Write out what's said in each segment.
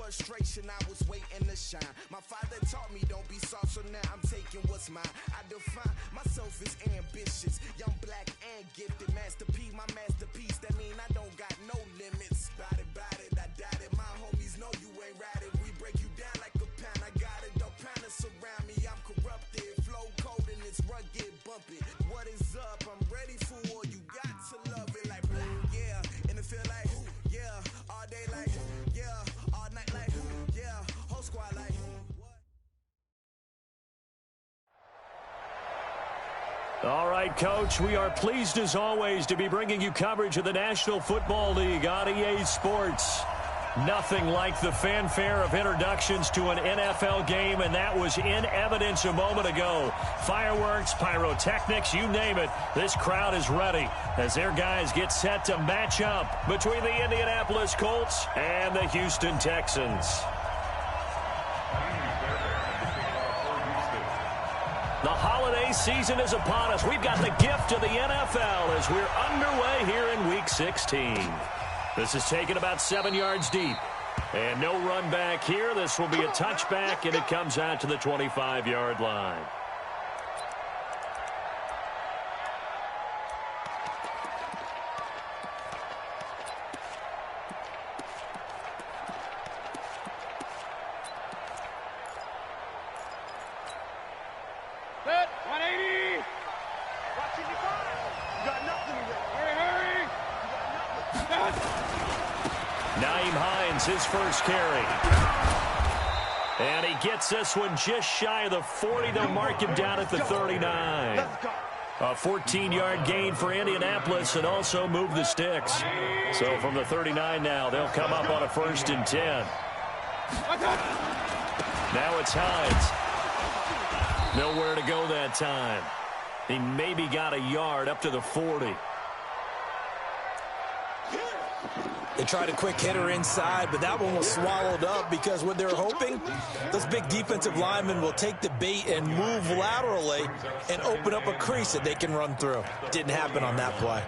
frustration, I was waiting to shine. My father taught me don't be soft, so now I'm taking what's mine. I define myself as ambitious, young, black, and gifted. Master P, my masterpiece, that mean I don't got no limits. Bout it, I doubt it. My homies know you ain't right it. We break you down like a pound. I got it, don't pound to surround me. I'm corrupted, flow cold and it's rugged, bumpy. What is up? I'm ready for war. You got to love it like yeah, and it feel like yeah, all day like yeah, all night like yeah, whole squad like what? All right, Coach, we are pleased as always to be bringing you coverage of the National Football League on EA Sports. Nothing like the fanfare of introductions to an NFL game, and that was in evidence a moment ago. Fireworks, pyrotechnics, you name it. This crowd is ready as their guys get set to match up between the Indianapolis Colts and the Houston Texans. The holiday season is upon us. We've got the gift of the NFL as we're underway here in Week 16. This is taken about 7 yards deep. And no run back here. This will be a touchback, and it comes out to the 25-yard line. Set, 180. Watching the fire. You got nothing to do. Hurry. You got nothing. Naeem Hines, his first carry. And he gets this one just shy of the 40. They'll mark him down at the 39. A 14-yard gain for Indianapolis and also move the sticks. So from the 39 now, they'll come up on a 1st and 10. Now it's Hines. Nowhere to go that time. He maybe got a yard up to the 40. They tried a quick hitter inside, but that one was swallowed up because what they're hoping, those big defensive linemen will take the bait and move laterally and open up a crease that they can run through. Didn't happen on that play.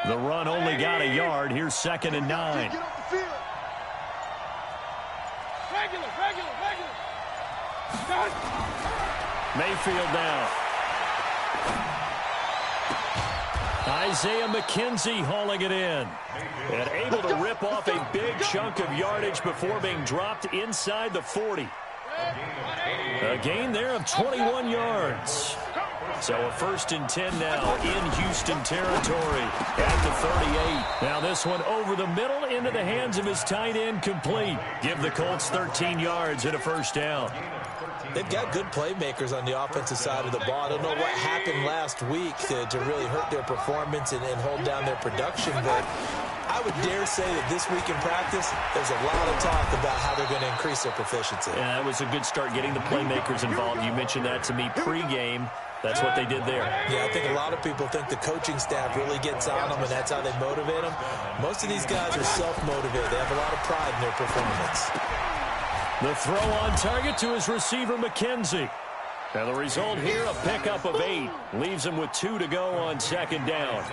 The run only got a yard. Here's 2nd and 9. Get off the field. Regular. Mayfield now. Isaiah McKenzie hauling it in. And able to rip off a big chunk of yardage before being dropped inside the 40. A gain there of 21 yards. So a 1st and 10 now in Houston territory at the 38. Now this one over the middle into the hands of his tight end, complete. Give the Colts 13 yards and a 1st down. They've got good playmakers on the offensive side of the ball. I don't know what happened last week to really hurt their performance and hold down their production, but I would dare say that this week in practice, there's a lot of talk about how they're going to increase their proficiency. Yeah, that was a good start getting the playmakers involved. You mentioned that to me pregame. That's what they did there. Yeah, I think a lot of people think the coaching staff really gets on them, and that's how they motivate them. Most of these guys are self-motivated. They have a lot of pride in their performance. The throw on target to his receiver, McKenzie. And the result here, a pickup of 8. Leaves him with 2 to go on 2nd down.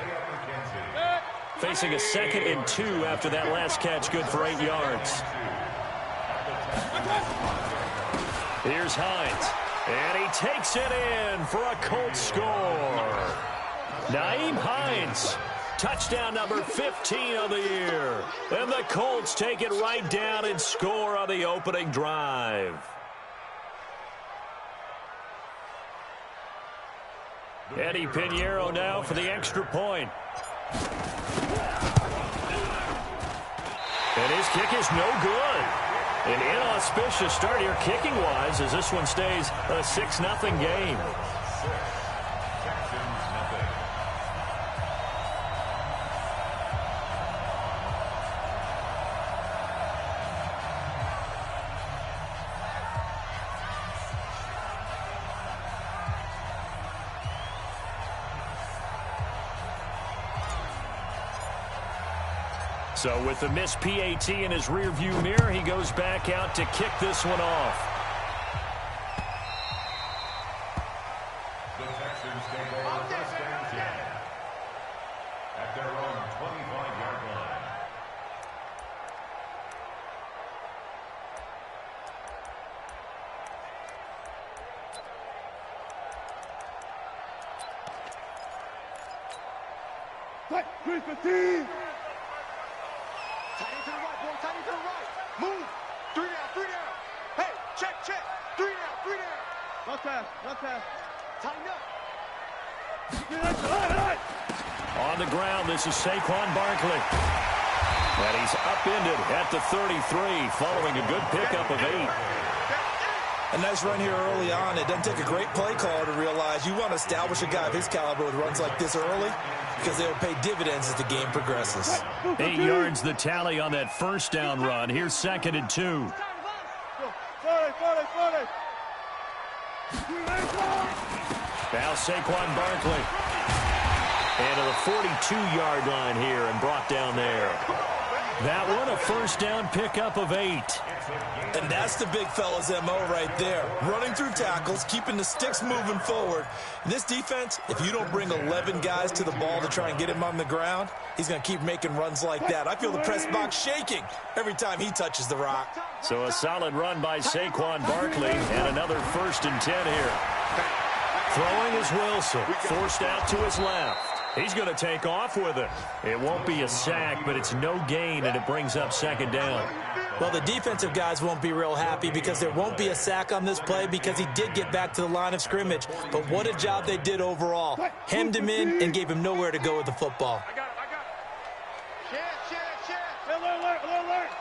Facing a 2nd and 2 after that last catch, good for 8 yards. Here's Hines. And he takes it in for a Colts score. Naeem Hines. Touchdown number 15 of the year. And the Colts take it right down and score on the opening drive. Eddie Pinheiro now for the extra point. And his kick is no good. An inauspicious start here kicking-wise as this one stays a 6-0 game. So with the missed PAT in his rearview mirror, he goes back out to kick this one off. At their own 25-yard line. Tight, 315. Tight to the right, boy. Tight to the right. Move. 3 down, 3 down. Hey, check. 3 down, 3 down. No pass. Tighten up. On the ground, this is Saquon Barkley. And he's upended at the 33, following a good pickup of 8. A nice run here early on. It doesn't take a great play caller to realize you want to establish a guy of his caliber with runs like this early because they'll pay dividends as the game progresses. 8 yards the tally on that first down run. Here's 2nd and 2. 40. Now Saquon Barkley. And to the 42-yard line here and brought down there. That one a first down pickup of 8. And that's the big fella's MO right there. Running through tackles, keeping the sticks moving forward. This defense, if you don't bring 11 guys to the ball to try and get him on the ground, he's going to keep making runs like that. I feel the press box shaking every time he touches the rock. So a solid run by Saquon Barkley and another 1st and 10 here. Throwing is Wilson, forced out to his left. He's going to take off with it. It won't be a sack, but it's no gain, and it brings up 2nd down. Well, the defensive guys won't be real happy because there won't be a sack on this play because he did get back to the line of scrimmage. But what a job they did overall. Hemmed him in and gave him nowhere to go with the football. I got it. Check. Alert.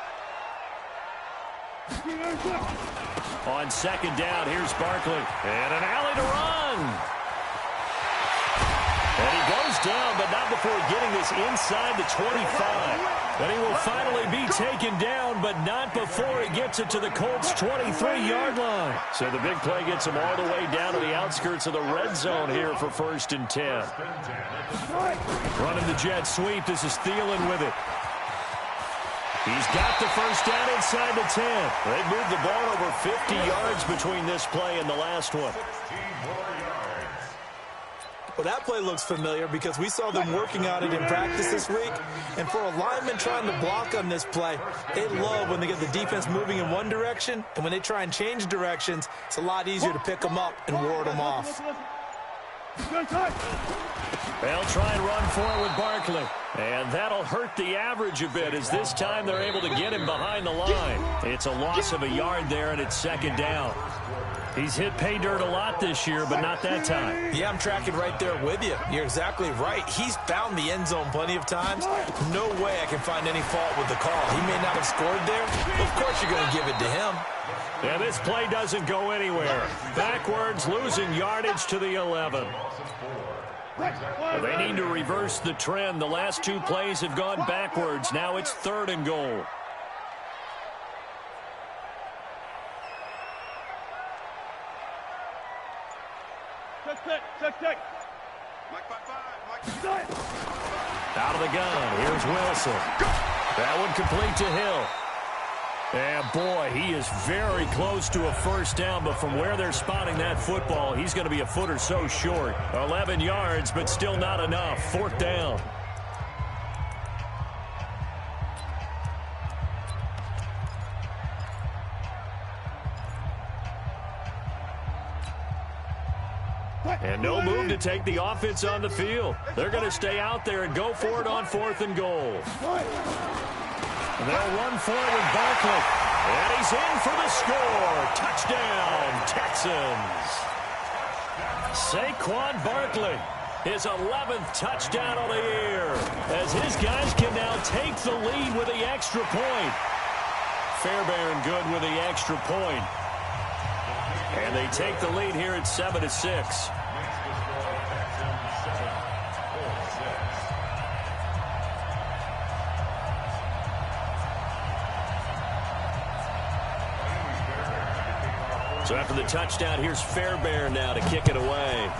On 2nd down, here's Barkley. And an alley to run. And he goes down, but not before getting this inside the 25. And he will finally be taken down, but not before he gets it to the Colts' 23-yard line. So the big play gets him all the way down to the outskirts of the red zone here for 1st and 10. Running the jet sweep. This is Thielen with it. He's got the first down inside the 10. They moved the ball over 50 yards between this play and the last one. Well, that play looks familiar because we saw them working on it in practice this week. And for a lineman trying to block on this play, they love when they get the defense moving in one direction. And when they try and change directions, it's a lot easier to pick them up and ward them off. They'll try and run forward with Barkley. And that'll hurt the average a bit as this time they're able to get him behind the line. It's a loss of a yard there, and it's 2nd down. He's hit pay dirt a lot this year, but not that time. Yeah, I'm tracking right there with you. You're exactly right. He's found the end zone plenty of times. No way I can find any fault with the call. He may not have scored there, but of course you're going to give it to him. Yeah, this play doesn't go anywhere. Backwards, losing yardage to the 11. They need to reverse the trend. The last 2 plays have gone backwards. Now it's 3rd and goal. Check. Out of the gun. Here's Wilson. That one complete to Hill. And boy, he is very close to a first down, but from where they're spotting that football, he's going to be a foot or so short. 11 yards, but still not enough. 4th down. And no move to take the offense on the field. They're going to stay out there and go for it on 4th and goal. And they'll run for it with Barkley. And he's in for the score. Touchdown, Texans. Saquon Barkley, his 11th touchdown of the year, as his guys can now take the lead with the extra point. Fairbairn good with the extra point. And they take the lead here at 7-6. So after the touchdown, here's Fairbairn now to kick it away.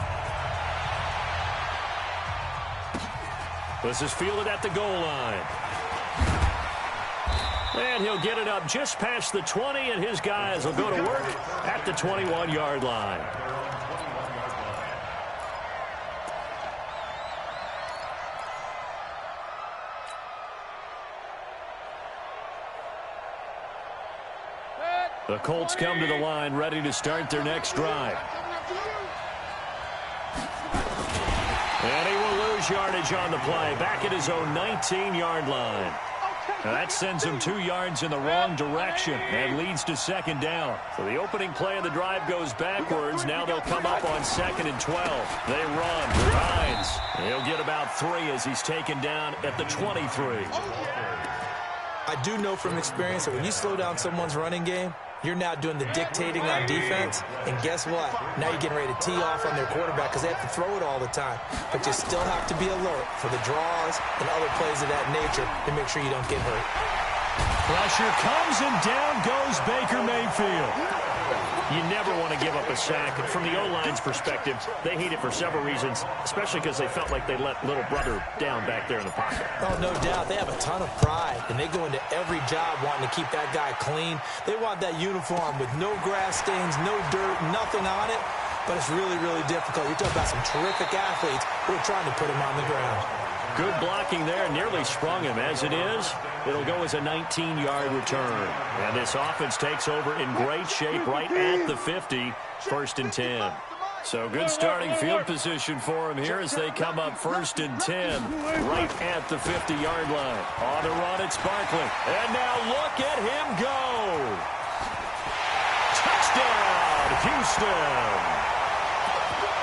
This is fielded at the goal line. And he'll get it up just past the 20, and his guys will go to work at the 21-yard line. The Colts come to the line, ready to start their next drive. And he will lose yardage on the play, back at his own 19-yard line. Now that sends him 2 yards in the wrong direction and leads to second down. So the opening play of the drive goes backwards. Now they'll come up on 2nd and 12. They run with Hines. He'll get about 3 as he's taken down at the 23. I do know from experience that when you slow down someone's running game, you're now doing the dictating on defense, and guess what? Now you're getting ready to tee off on their quarterback because they have to throw it all the time. But you still have to be alert for the draws and other plays of that nature to make sure you don't get hurt. Pressure comes, and down goes Baker Mayfield. You never want to give up a sack. And from the O-line's perspective, they hate it for several reasons, especially because they felt like they let little brother down back there in the pocket. Oh, no doubt. They have a ton of pride, and they go into every job wanting to keep that guy clean. They want that uniform with no grass stains, no dirt, nothing on it. But it's really, really difficult. You're talking about some terrific athletes who are trying to put him on the ground. Good blocking there, nearly sprung him. As it is, it'll go as a 19-yard return. And this offense takes over in great shape right at the 50, 1st and 10. So good starting field position for him here as they come up 1st and 10 right at the 50-yard line. On the run, it's Barkley. And now look at him go. Touchdown, Houston.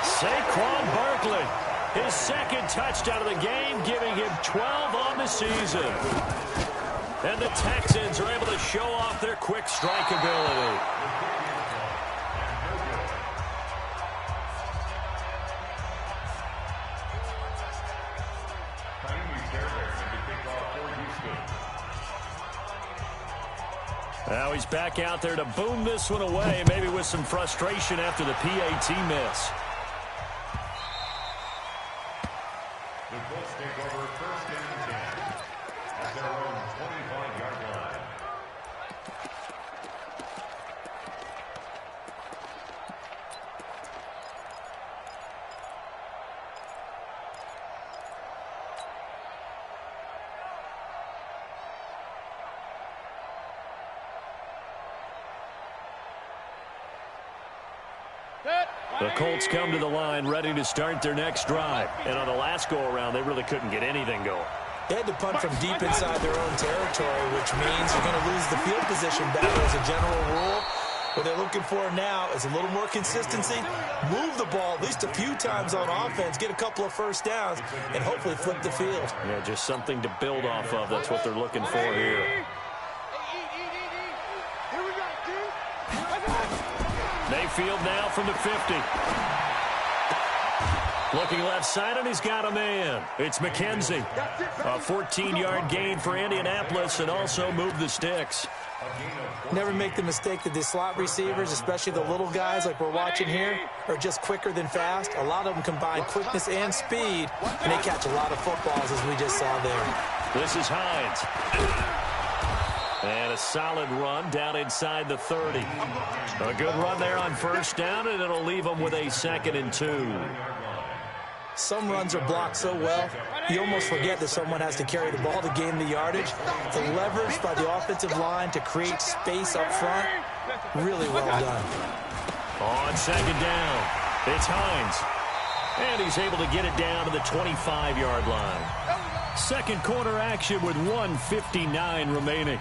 Saquon Barkley. His 2nd touchdown of the game, giving him 12 on the season. And the Texans are able to show off their quick strike ability. Now he's back out there to boom this one away, maybe with some frustration after the PAT miss. The Colts take over 1st and 10 at their own 25-yard line. The Colts come to the line ready to start their next drive. And on the last go-around, they really couldn't get anything going. They had to punt from deep inside their own territory, which means you're going to lose the field position battle as a general rule. What they're looking for now is a little more consistency, move the ball at least a few times on offense, get a couple of first downs, and hopefully flip the field. Yeah, just something to build off of. That's what they're looking for here. Mayfield now from the 50. Looking left side, and he's got a man. It's McKenzie. A 14-yard gain for Indianapolis, and also move the sticks. Never make the mistake that the slot receivers, especially the little guys like we're watching here, are just quicker than fast. A lot of them combine quickness and speed, and they catch a lot of footballs, as we just saw there. This is Hines. And a solid run down inside the 30. A good run there on 1st down, and it'll leave them with a 2nd and 2. Some runs are blocked so well, you almost forget that someone has to carry the ball to gain the yardage. The leverage by the offensive line to create space up front, really well done. On 2nd down, it's Hines. And he's able to get it down to the 25-yard line. 2nd quarter action with 1:59 remaining.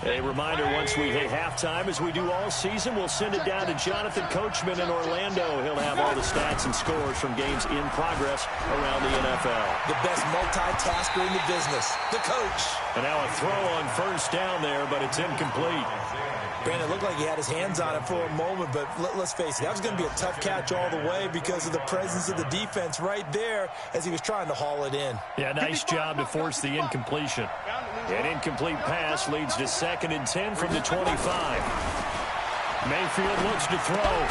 A reminder, once we hit halftime, as we do all season, we'll send it down to Jonathan Coachman in Orlando. He'll have all the stats and scores from games in progress around the NFL. The best multitasker in the business, the coach. And now a throw on 1st down there, but it's incomplete. Brandon, it looked like he had his hands on it for a moment, but let's face it, that was going to be a tough catch all the way because of the presence of the defense right there as he was trying to haul it in. Yeah, nice job to force the incompletion. An incomplete pass leads to 2nd and 10 from the 25. Mayfield looks to throw.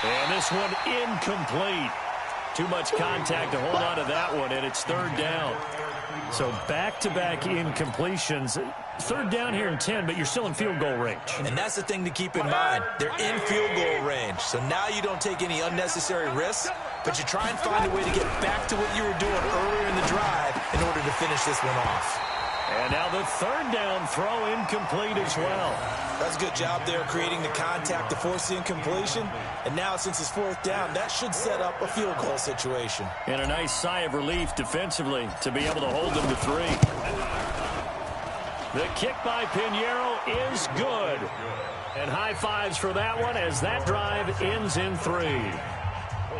And this one incomplete. Too much contact to hold on to that one, and it's 3rd down. So back-to-back incompletions. 3rd down here and 10, but you're still in field goal range. And that's the thing to keep in mind. They're in field goal range. So now you don't take any unnecessary risks, but you try and find a way to get back to what you were doing earlier in the drive in order to finish this one off. And now the third down throw incomplete as well. That's a good job there creating the contact to force the incompletion. And now since it's fourth down, that should set up a field goal situation. And a nice sigh of relief defensively to be able to hold them to 3. The kick by Pinheiro is good. And high fives for that one as that drive ends in 3.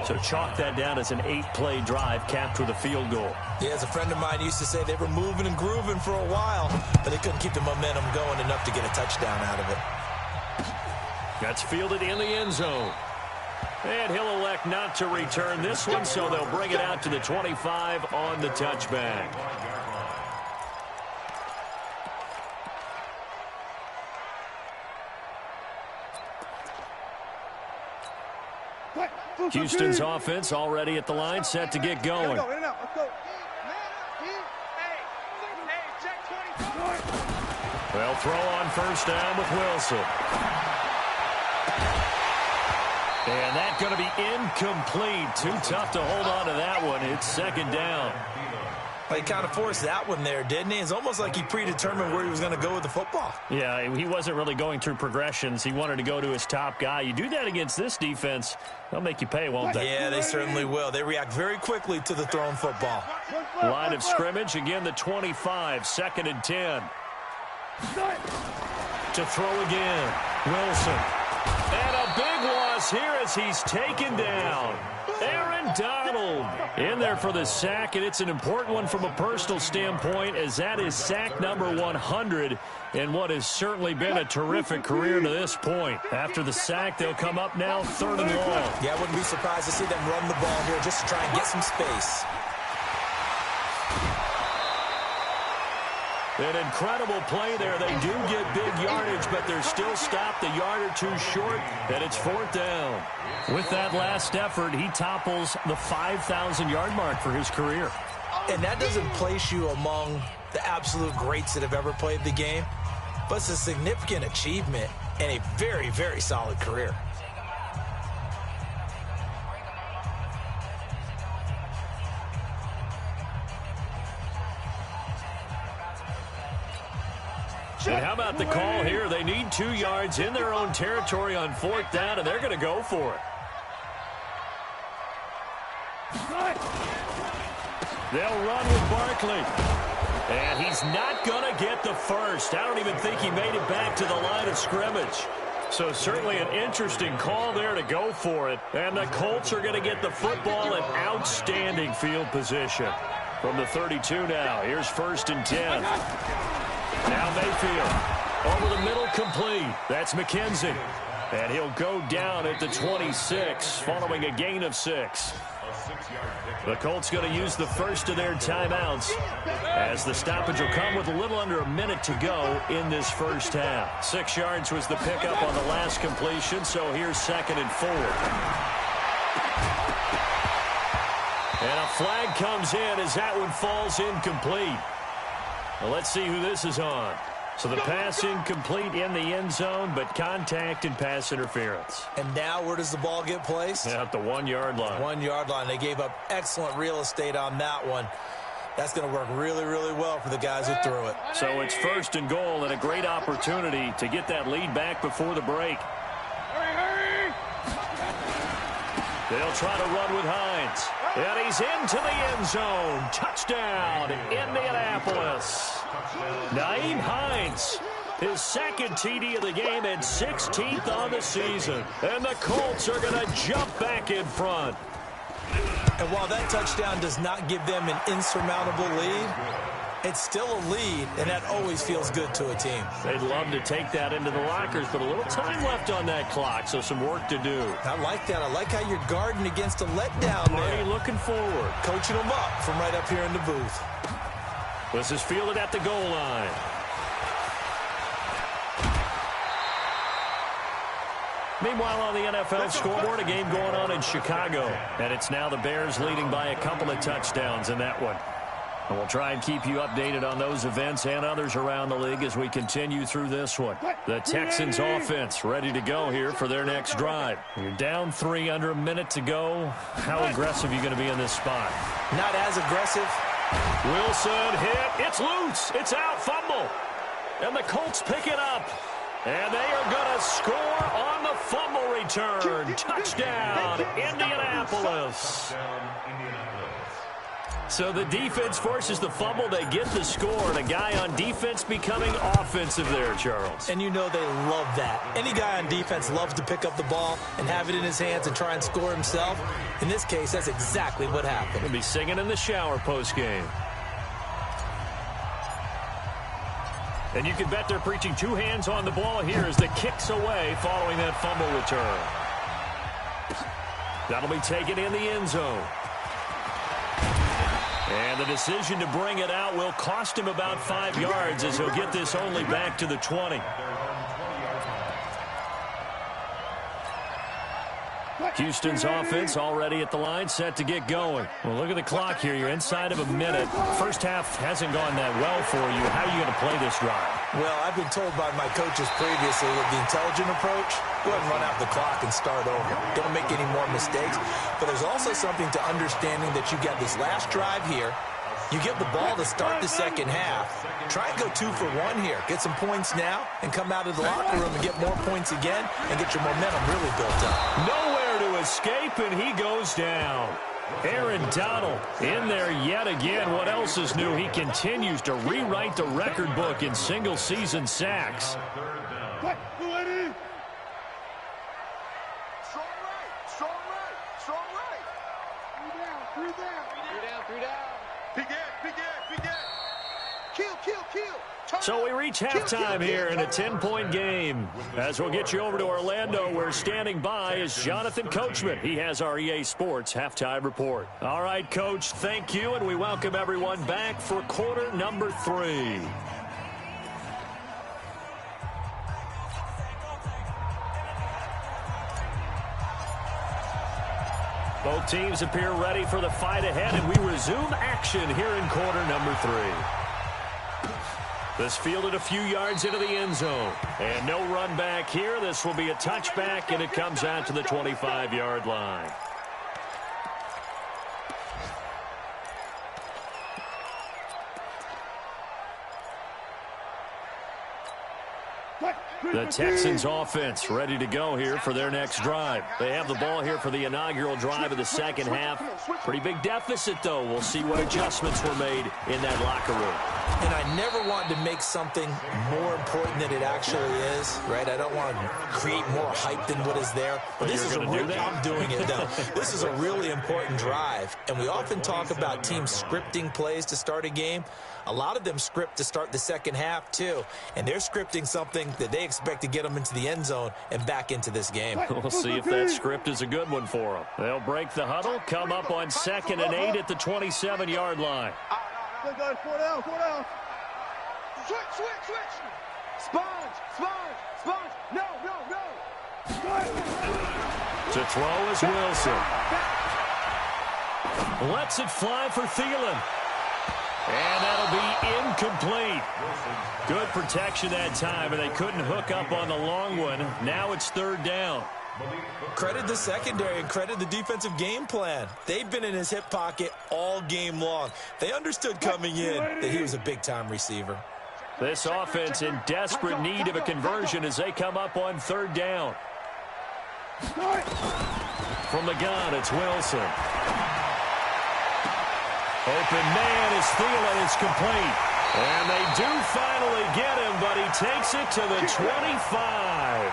So chalk that down as an 8-play drive capped with a field goal. Yeah, as a friend of mine used to say, they were moving and grooving for a while, but they couldn't keep the momentum going enough to get a touchdown out of it. That's fielded in the end zone. And he'll elect not to return this one, so they'll bring it out to the 25 on the touchback. Houston's offense already at the line, set to get going. They'll throw on first down with Wilson. And that's going to be incomplete. Too tough to hold on to that one. It's second down. He kind of forced that one there, didn't he? It's almost like he predetermined where he was going to go with the football. Yeah, he wasn't really going through progressions. He wanted to go to his top guy. You do that against this defense, they'll make you pay, won't they? Yeah, they certainly will. They react very quickly to the thrown football. Line of scrimmage, again the 25, second and 10. To throw again, Wilson. And a big loss here as he's taken down. Aaron Donald in there for the sack, and it's an important one from a personal standpoint, as that is sack number 100 in what has certainly been a terrific career to this point. After the sack, they'll come up now third and long. Yeah, I wouldn't be surprised to see them run the ball here just to try and get some space. An incredible play there. They do get big yardage, but they're still stopped a yard or two short, and it's fourth down. With that last effort, he topples the 5,000-yard mark for his career. And that doesn't place you among the absolute greats that have ever played the game, but it's a significant achievement and a very, very solid career. And how about the call here? They need 2 yards in their own territory on fourth down, and they're going to go for it. They'll run with Barkley. And he's not going to get the first. I don't even think he made it back to the line of scrimmage. So certainly an interesting call there to go for it. And the Colts are going to get the football in outstanding field position. From the 32 now, here's first and 10. Now Mayfield, over the middle, complete. That's McKenzie. And he'll go down at the 26, following a gain of 6. The Colts going to use the first of their timeouts, as the stoppage will come with a little under a minute to go in this first half. 6 yards was the pickup on the last completion, so here's second and 4. And a flag comes in as that one falls incomplete. Well, let's see who this is on. So the pass incomplete in the end zone, but contact and pass interference. And now where does the ball get placed? At the 1-yard line. 1-yard line. They gave up excellent real estate on that one. That's going to work really, really well for the guys who threw it. So it's first and goal, and a great opportunity to get that lead back before the break. They'll try to run with Hines. And he's into the end zone. Touchdown, Indianapolis. Nyheim Hines, his second TD of the game and 16th on the season. And the Colts are going to jump back in front. And while that touchdown does not give them an insurmountable lead, it's still a lead, and that always feels good to a team. They'd love to take that into the lockers, but a little time left on that clock, so some work to do. I like that. I like how you're guarding against a letdown there. Already looking forward. Coaching them up from right up here in the booth. This is fielded at the goal line. Meanwhile, on the NFL scoreboard, a game going on in Chicago. And it's now the Bears leading by a couple of touchdowns in that one. And we'll try and keep you updated on those events and others around the league as we continue through this one. The Texans offense ready to go here for their next drive. You're down 3, under a minute to go. How aggressive are you going to be in this spot? Not as aggressive Wilson hit. It's loose. It's out. Fumble. And the Colts pick it up. And they are going to score on the fumble return. Touchdown, Indianapolis. So the defense forces the fumble. They get the score. And a guy on defense becoming offensive there, Charles. And you know they love that. Any guy on defense loves to pick up the ball and have it in his hands and try and score himself. In this case, that's exactly what happened. He'll be singing in the shower postgame. And you can bet they're preaching two hands on the ball here as the kick's away following that fumble return. That'll be taken in the end zone. And the decision to bring it out will cost him about 5 yards as he'll get this only back to the 20. Houston's offense already at the line, set to get going. Well, look at the clock here. You're inside of a minute. First half hasn't gone that well for you. How are you going to play this drive? Well, I've been told by my coaches previously with the intelligent approach, go ahead and run out the clock and start over. Don't make any more mistakes. But there's also something to understanding that you got this last drive here. You get the ball to start the second half. Try and go 2 for 1 here. Get some points now and come out of the locker room and get more points again and get your momentum really built up. Nowhere to escape, and he goes down. Aaron Donald in there yet again. What else is new? He continues to rewrite the record book in single-season sacks. So we reach halftime here in a 10-point game. As we'll get you over to Orlando, where standing by is Jonathan Coachman. He has our EA Sports halftime report. All right, Coach, thank you, and we welcome everyone back for quarter number 3. Both teams appear ready for the fight ahead, and we resume action here in quarter number 3. This fielded a few yards into the end zone. And no run back here. This will be a touchback, and it comes out to the 25-yard line. The Texans offense ready to go here for their next drive. They have the ball here for the inaugural drive of the second half. Pretty big deficit, though. We'll see what adjustments were made in that locker room. And I never want to make something more important than it actually is, right? I don't want to create more hype than what is there. But this is I'm doing it, though. This is a really important drive. And we often talk about teams scripting plays to start a game. A lot of them script to start the second half, too. And they're scripting something that they expect to get them into the end zone and back into this game. We'll see if that script is a good one for them. They'll break the huddle, come up on 2nd and 8 at the 27-yard line. Good, 4 down. Switch. Sponge. No. To throw is Wilson. Lets it fly for Thielen. And that'll be incomplete. Good protection that time, and they couldn't hook up on the long one. Now it's 3rd down. Credit the secondary and credit the defensive game plan. They've been in his hip pocket all game long. They understood coming in that he was a big-time receiver. This offense in desperate need of a conversion as they come up on 3rd down. From the gun, it's Wilson. Open man is Thielen. It's complete. And they do finally get him, but he takes it to the 25.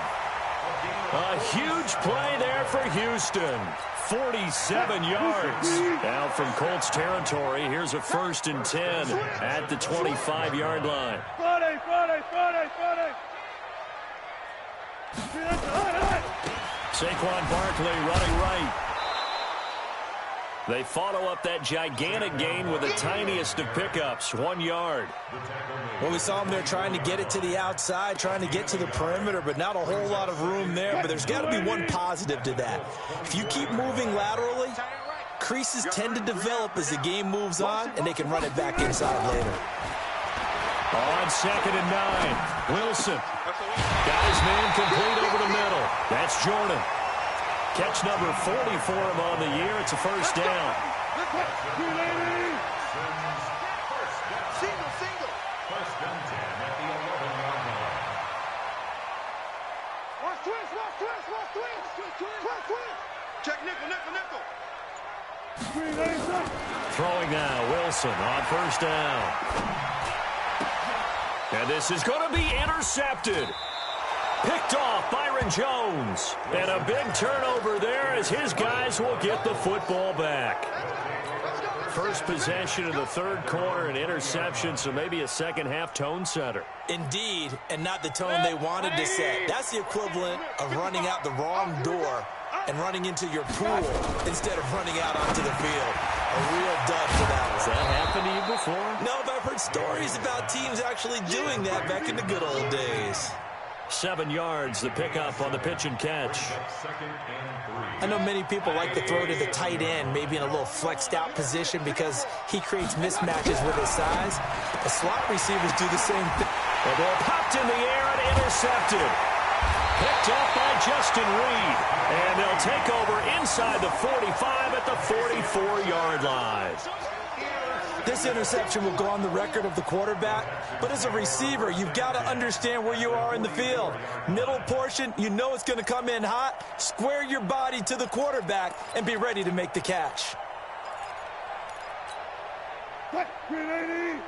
A huge play there for Houston. 47 yards. Now from Colts territory, here's a 1st and 10 at the 25-yard line. Friday. Saquon Barkley running right. They follow up that gigantic gain with the tiniest of pickups, 1 yard. Well, we saw him there trying to get it to the outside, trying to get to the perimeter, but not a whole lot of room there. But there's got to be one positive to that. If you keep moving laterally, creases tend to develop as the game moves on, and they can run it back inside later. On 2nd and 9, Wilson. Got his man complete over the middle. That's Jordan. Catch number 40 for him on the year. It's a 1st down. Texans, first down. Single. First and 10 at the 11-yard line. Watch twist. Check nickel. Throwing now, Wilson on first down. And this is going to be intercepted. Picked off Byron Jones. And a big turnover there as his guys will get the football back. First possession of the third quarter, an interception, so maybe a second-half tone setter. Indeed, and not the tone they wanted to set. That's the equivalent of running out the wrong door and running into your pool instead of running out onto the field. A real dud for that one. Has that happened to you before? No, but I've heard stories about teams actually doing that back in the good old days. 7 yards, the pickup on the pitch and catch. Second and 3. I know many people like to throw to the tight end, maybe in a little flexed out position because he creates mismatches with his size. The slot receivers do the same thing. The ball popped in the air and intercepted. Picked off by Justin Reed. And they'll take over inside the 45 at the 44-yard line. This interception will go on the record of the quarterback, but as a receiver, you've got to understand where you are in the field. Middle portion, you know it's going to come in hot. Square your body to the quarterback and be ready to make the catch. What? 380.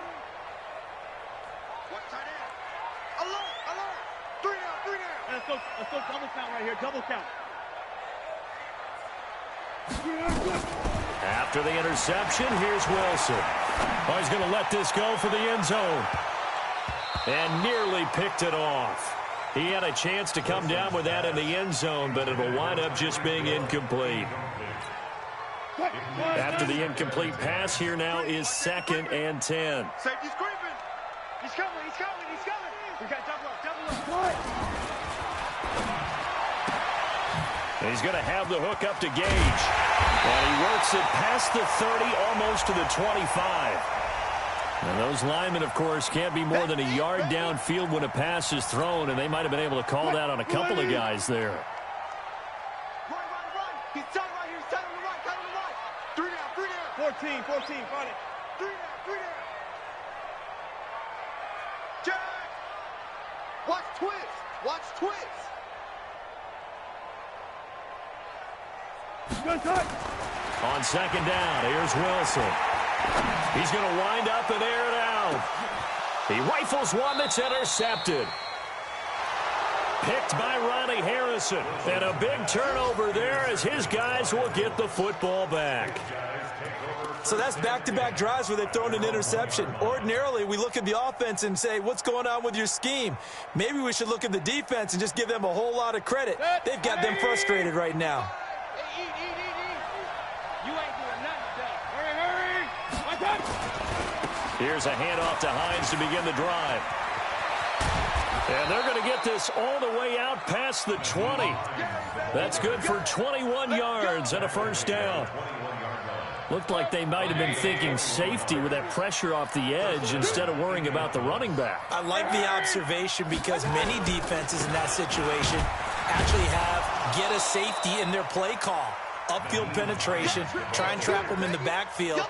What tight end? Alert. 3 down. Let's go double count right here. Double count. After the interception, here's Wilson. Oh, he's going to let this go for the end zone. And nearly picked it off. He had a chance to come down with that in the end zone, but it will wind up just being incomplete. After the incomplete pass, here now is 2nd and 10. Safety's creeping. He's coming. We got double up. And he's going to have the hook up to Gage. And he works it past the 30, almost to the 25. And those linemen, of course, can't be more than a yard downfield when a pass is thrown, and they might have been able to call that on a couple of guys there. Run. He's tight right here. He's tight on the right. 3 down. 14. Find it. 3 down. Jack. Watch twist. On 2nd down, here's Wilson. He's going to wind up and air it out. He rifles one that's intercepted. Picked by Ronnie Harrison. And a big turnover there as his guys will get the football back. So that's back-to-back drives where they've thrown an interception. Ordinarily, we look at the offense and say, what's going on with your scheme? Maybe we should look at the defense and just give them a whole lot of credit. They've got them frustrated right now. You ain't doing nothing today. Hurry. Watch out. Here's a handoff to Hines to begin the drive. And they're going to get this all the way out past the 20. That's good for 21 yards and a first down. Looked like they might have been thinking safety with that pressure off the edge instead of worrying about the running back. I like the observation because many defenses in that situation actually have get a safety in their play call. Upfield penetration, try and trap them in the backfield.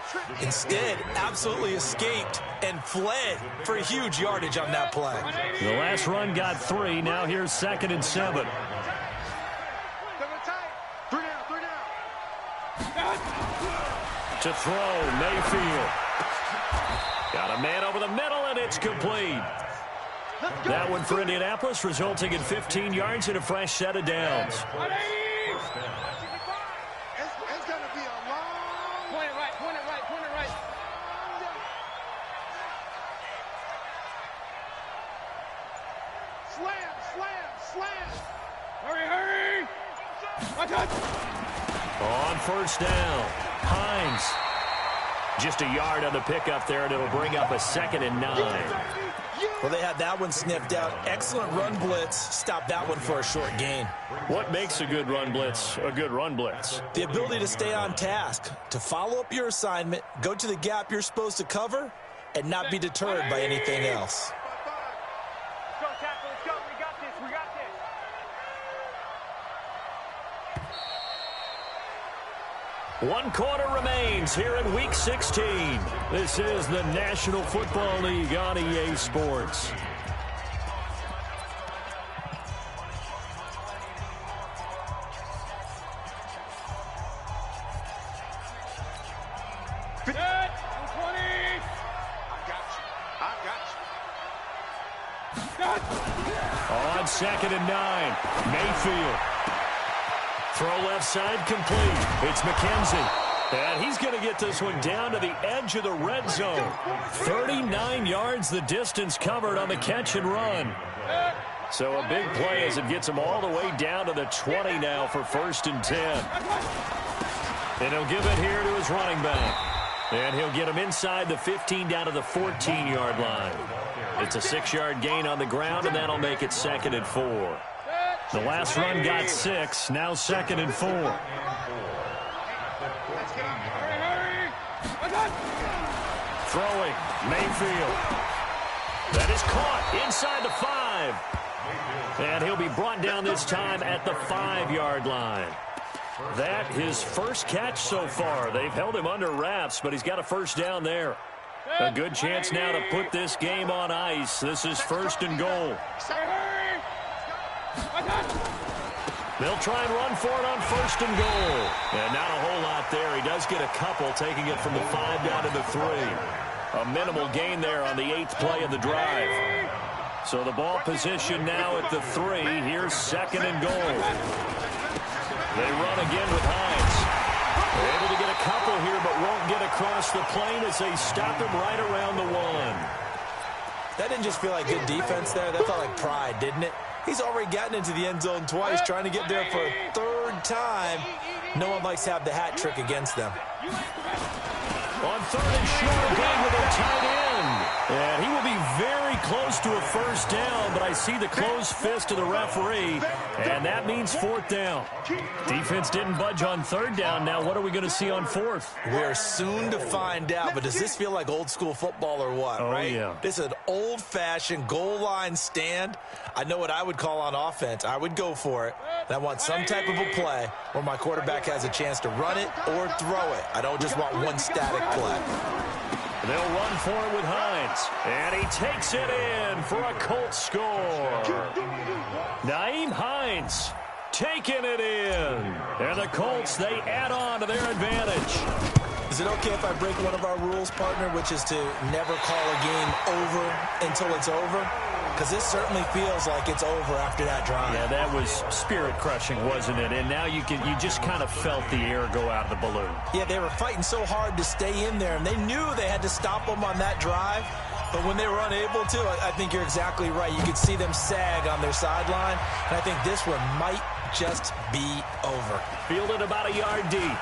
Instead, absolutely escaped and fled for a huge yardage on that play. The last run got 3. Now here's 2nd and 7. 3 down. To throw, Mayfield. Got a man over the middle, and it's complete. That one for Indianapolis, resulting in 15 yards and a fresh set of downs. It's going to be a long... Point it right. Slam. Hurry. Watch out. On first down, Hines. Just a yard on the pickup there, and it'll bring up a 2nd and 9. Well, they had that one sniffed out. Excellent run blitz. Stop that one for a short gain. What makes a good run blitz a good run blitz? The ability to stay on task, to follow up your assignment, go to the gap you're supposed to cover, and not be deterred by anything else. Let's go, tackle. Let's go. We got this. 1 quarter remains here in Week 16. This is the National Football League on EA Sports. On 2nd and 9, Mayfield. Throw left side complete. It's McKenzie. And he's going to get this one down to the edge of the red zone. 39 yards the distance covered on the catch and run. So a big play as it gets him all the way down to the 20 now for 1st and 10. And he'll give it here to his running back. And he'll get him inside the 15 down to the 14-yard line. It's a 6-yard gain on the ground, and that'll make it 2nd and 4. The last run got 6, now 2nd and 4. Throwing, Mayfield. That is caught inside the 5. And he'll be brought down this time at the 5-yard line. That his first catch so far. They've held him under wraps, but he's got a first down there. A good chance now to put this game on ice. This is 1st and goal. They'll try and run for it on 1st and goal. And not a whole lot there. He does get a couple, taking it from the 5 down to the 3. A minimal gain there on the 8th play of the drive. So the ball position now at the 3. Here's 2nd and goal. They run again with Hines. They're able to get a couple here, but won't get across the plane as they stop him right around the 1. That didn't just feel like good defense there. That felt like pride, didn't it? He's already gotten into the end zone twice, trying to get there for a 3rd time. No one likes to have the hat trick against them. On 3rd and short, going with a tight end. And he will be very close to a first down, but I see the closed fist of the referee, and that means 4th down. Defense didn't budge on 3rd down. Now what are we going to see on 4th? We're soon to find out, but does this feel like old school football or what, right? Yeah. This is an old-fashioned goal line stand. I know what I would call on offense. I would go for it. And I want some type of a play where my quarterback has a chance to run it or throw it. I don't just want one static play. They'll run for it with Hines. And he takes it in for a Colts score. Nyheim Hines taking it in. And the Colts, they add on to their advantage. Is it okay if I break one of our rules, partner, which is to never call a game over until it's over? Because this certainly feels like it's over after that drive. Yeah, that was spirit-crushing, wasn't it? And now you just kind of felt the air go out of the balloon. Yeah, they were fighting so hard to stay in there, and they knew they had to stop them on that drive. But when they were unable to, I think you're exactly right. You could see them sag on their sideline, and I think this one might just be over. Fielded about a yard deep.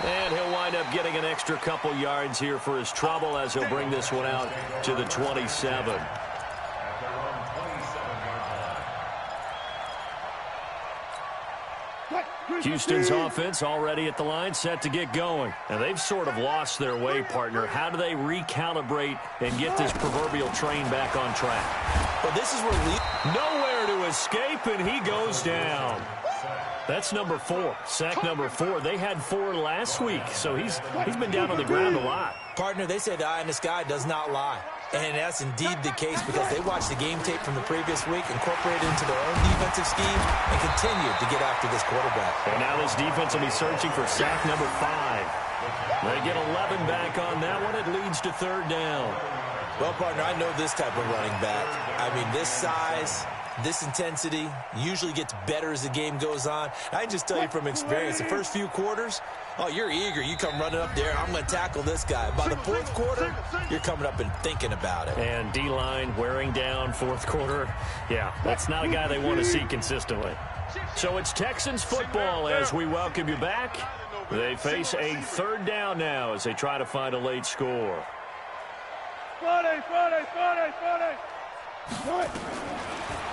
And he'll wind up getting an extra couple yards here for his trouble as he'll bring this one out to the 27. Houston's offense already at the line, set to get going. And they've sort of lost their way, partner. How do they recalibrate and get this proverbial train back on track? Well, this is where nowhere to escape, and he goes down. That's number 4, sack number 4. They had 4 last week, so he's been down on the ground a lot. Partner, they say the eye in the sky does not lie. And that's indeed the case because they watched the game tape from the previous week, incorporated it into their own defensive scheme, and continued to get after this quarterback. And now this defense will be searching for sack number 5. They get 11 back on that one. It leads to 3rd down. Well, partner, I know this type of running back. I mean, this size, this intensity usually gets better as the game goes on. I can just tell you from experience, the first few quarters, oh, you're eager. You come running up there, I'm going to tackle this guy. By the 4th quarter, you're coming up and thinking about it. And D-line wearing down 4th quarter. Yeah, that's not a guy they want to see consistently. So it's Texans football as we welcome you back. They face a 3rd down now as they try to find a late score.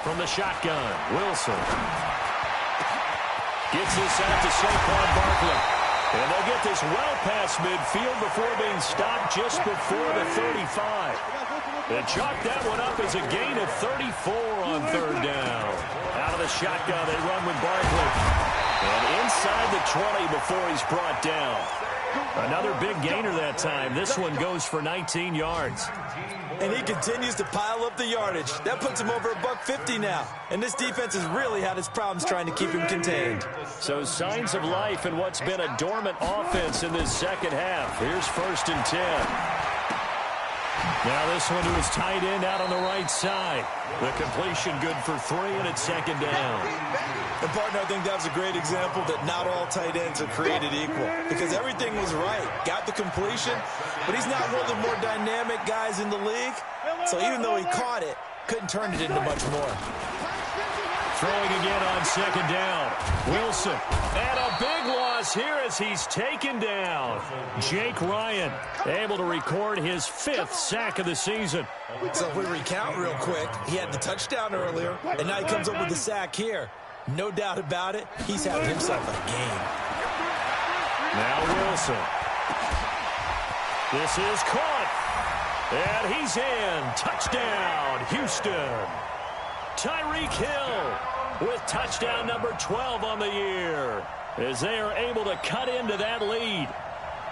From the shotgun, Wilson gets this out to Saquon Barkley. And they'll get this well past midfield before being stopped just before the 35. They chalk that one up as a gain of 34 on 3rd down. Out of the shotgun, they run with Barkley. And inside the 20 before he's brought down. Another big gainer that time. This one goes for 19 yards. And he continues to pile up the yardage. That puts him over $150 now. And this defense has really had its problems trying to keep him contained. So signs of life in what's been a dormant offense in this second half. Here's 1st and 10. Now this one to his tight end out on the right side. The completion good for 3, and it's 2nd down. And, partner, I think that was a great example that not all tight ends are created equal. Because everything was right. Got the completion, but he's not one of the more dynamic guys in the league. So even though he caught it, couldn't turn it into much more. Throwing again on 2nd down. Wilson. And a big loss here as he's taken down. Jake Ryan able to record his 5th sack of the season. So if we recount real quick, he had the touchdown earlier, and now he comes up with the sack here. No doubt about it, he's having himself a game. Now Wilson. This is caught. And he's in. Touchdown, Houston. Tyreek Hill with touchdown number 12 on the year as they are able to cut into that lead.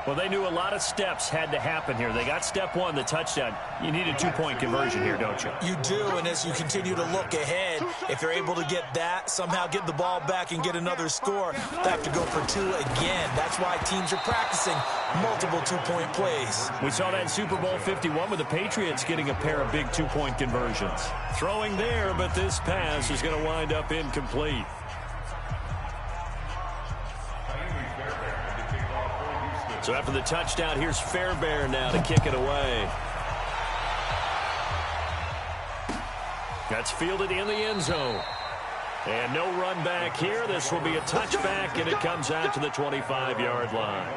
Well, they knew a lot of steps had to happen here. They got step 1, the touchdown. You need a 2-point conversion here, don't you? You do, and as you continue to look ahead, if they're able to get that, somehow get the ball back and get another score, they have to go for 2 again. That's why teams are practicing multiple 2-point plays. We saw that in Super Bowl 51 with the Patriots getting a pair of big 2-point conversions. Throwing there, but this pass is going to wind up incomplete. So after the touchdown, here's Fairbairn now to kick it away. That's fielded in the end zone. And no run back here. This will be a touchback, and it comes out to the 25-yard line.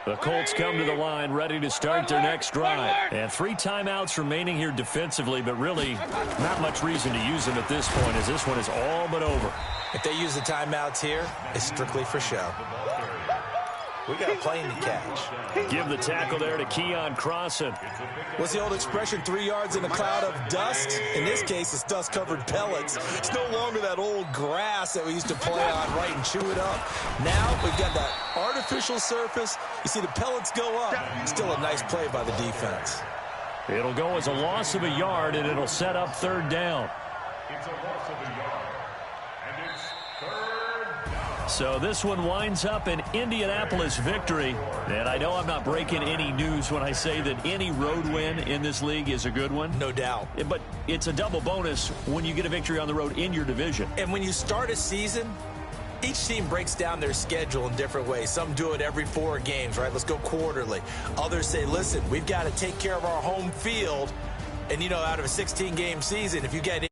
The Colts come to the line ready to start their next drive. And 3 timeouts remaining here defensively, but really not much reason to use them at this point as this one is all but over. If they use the timeouts here, it's strictly for show. We got a plane to catch. Give the tackle there to Keon Crossan. What's the old expression, 3 yards in a cloud of dust? In this case, it's dust-covered pellets. It's no longer that old grass that we used to play on, right, and chew it up. Now we've got that artificial surface. You see the pellets go up. Still a nice play by the defense. It'll go as a loss of a yard, and it'll set up 3rd down. It's a loss of a yard. And it's 3rd down. So this one winds up an Indianapolis victory. And I know I'm not breaking any news when I say that any road win in this league is a good one. No doubt. But it's a double bonus when you get a victory on the road in your division. And when you start a season, each team breaks down their schedule in different ways. Some do it every 4 games, right? Let's go quarterly. Others say, listen, we've got to take care of our home field. And, you know, out of a 16-game season, if you get